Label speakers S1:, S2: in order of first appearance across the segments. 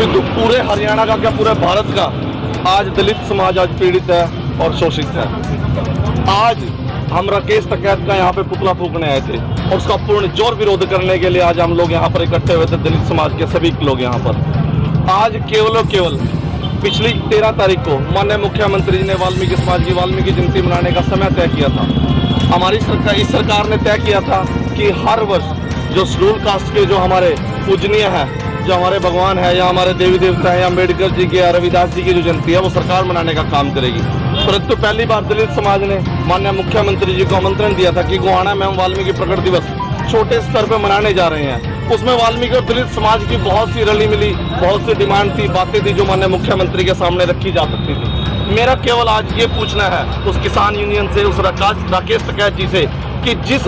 S1: अभी तो पूरे हरियाणा का क्या पूरे भारत का आज दलित समाज आज पीड़ित है और शोषित है। आज हम राकेश टिकैत का यहाँ पे पुतला फूकने आए थे और उसका पूर्ण जोर विरोध करने के लिए आज हम लोग यहाँ पर इकट्ठे हुए थे, दलित समाज के सभी लोग यहाँ पर। आज केवल पिछली 13 तारीख को माननीय मुख्यमंत्री जी ने वाल्मीकि समाज की वाल्मीकि जयंती मनाने का समय तय किया था। हमारी सरकार, इस सरकार ने तय किया था कि हर वर्ष जो शेड्यूल कास्ट के जो हमारे पूजनीय हैं, जो हमारे भगवान है या हमारे देवी देवता है या अम्बेडकर जी के या रविदास जी की जो जयंती है वो सरकार मनाने का काम करेगी। परंतु पहली बार दलित समाज ने माननीय मुख्यमंत्री जी को आमंत्रण दिया था कि गोहाना में हम वाल्मीकि प्रकट दिवस छोटे स्तर पर मनाने जा रहे हैं। उसमें वाल्मीकि और दलित समाज की बहुत सी रली मिली, बहुत सी डिमांड थी, बातें थी जो माननीय मुख्यमंत्री के सामने रखी जा सकती थी। मेरा केवल आज ये पूछना है उस किसान यूनियन से, उस राकेश टिकैत जी से कि जिस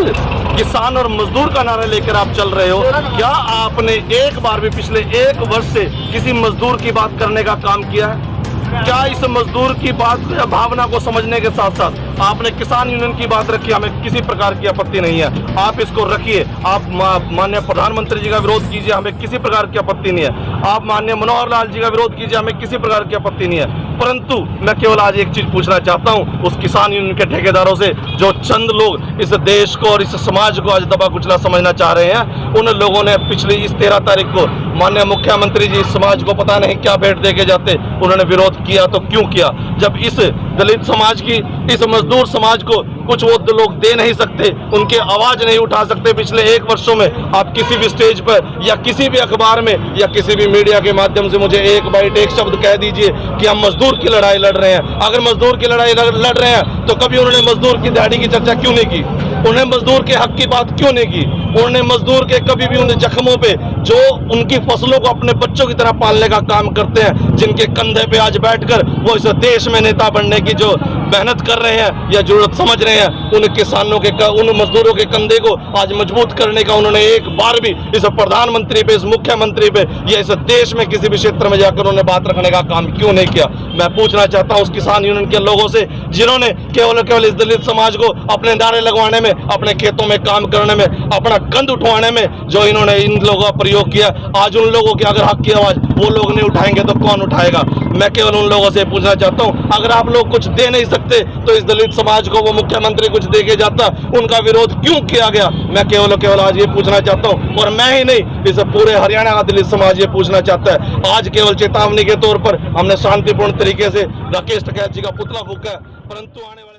S1: किसान और मजदूर का नारा लेकर आप चल रहे हो, क्या आपने एक बार भी पिछले 1 वर्ष से किसी मजदूर की बात करने का काम किया है? क्या इस मजदूर की बात या भावना को समझने के साथ साथ आपने किसान यूनियन की बात रखी? हमें किसी प्रकार की आपत्ति नहीं है, आप इसको रखिए। आप माननीय प्रधानमंत्री जी का विरोध कीजिए, हमें किसी प्रकार की आपत्ति नहीं है। आप माननीय मनोहर लाल जी का विरोध कीजिए, हमें किसी प्रकार की आपत्ति नहीं है। परंतु मैं केवल आज एक चीज पूछना चाहता हूं उस किसान यूनियन के ठेकेदारों से, जो चंद लोग इस देश को और इस समाज को आज दबा कुचला समझना चाह रहे हैं। उन लोगों ने पिछली इस 13 तारीख को माननीय मुख्यमंत्री जी इस समाज को पता नहीं क्या भेंट दे के जाते, उन्होंने विरोध किया तो क्यों किया? जब इस दलित समाज की, इस मजदूर समाज को कुछ वो लोग दे नहीं सकते, उनके आवाज नहीं उठा सकते पिछले 1 वर्षों में, आप किसी भी स्टेज पर या किसी भी अखबार में या किसी भी मीडिया के माध्यम से मुझे एक बाइट, एक शब्द कह दीजिए कि हम मजदूर की लड़ाई लड़ रहे हैं। अगर मजदूर की लड़ाई लड़ रहे हैं तो कभी उन्होंने मजदूर की दिहाड़ी की चर्चा क्यों नहीं की? उन्हें मजदूर के हक की बात क्यों नहीं की? उन्होंने मजदूर के कभी भी उन जख्मों पे, जो उनकी फसलों को अपने बच्चों की तरह पालने का काम करते हैं, जिनके कंधे पे आज बैठकर वो इस देश में नेता बनने की जो मेहनत कर रहे हैं या जरूरत समझ रहे हैं, उन किसानों के, उन मजदूरों के कंधे को आज मजबूत करने का उन्होंने एक बार भी इस प्रधानमंत्री पे, इस मुख्यमंत्री पे या इस देश में किसी भी क्षेत्र में जाकर उन्होंने बात रखने का काम क्यों नहीं किया? मैं पूछना चाहता हूं उस किसान यूनियन के लोगों से, जिन्होंने केवल इस दलित समाज को अपने नारे लगवाने में, अपने खेतों में काम करने में, अपना कंध उठवाने में जो इन्होंने इन लोगों का प्रयोग किया, आज उन लोगों की अगर हक की आवाज वो लोग नहीं उठाएंगे तो कौन उठाएगा? मैं केवल उन लोगों से पूछना चाहता हूं, अगर आप लोग कुछ दे नहीं सकते तो इस दलित समाज को वो मुख्यमंत्री कुछ दे के जाता, उनका विरोध क्यों किया गया? मैं केवल आज ये पूछना चाहता हूं, और मैं ही नहीं, इस पूरे हरियाणा का दलित समाज ये पूछना चाहता है। आज केवल चेतावनी के तौर पर हमने शांतिपूर्ण तरीके से राकेश टिकैत जी का पुतला फूका है, परंतु आने वाले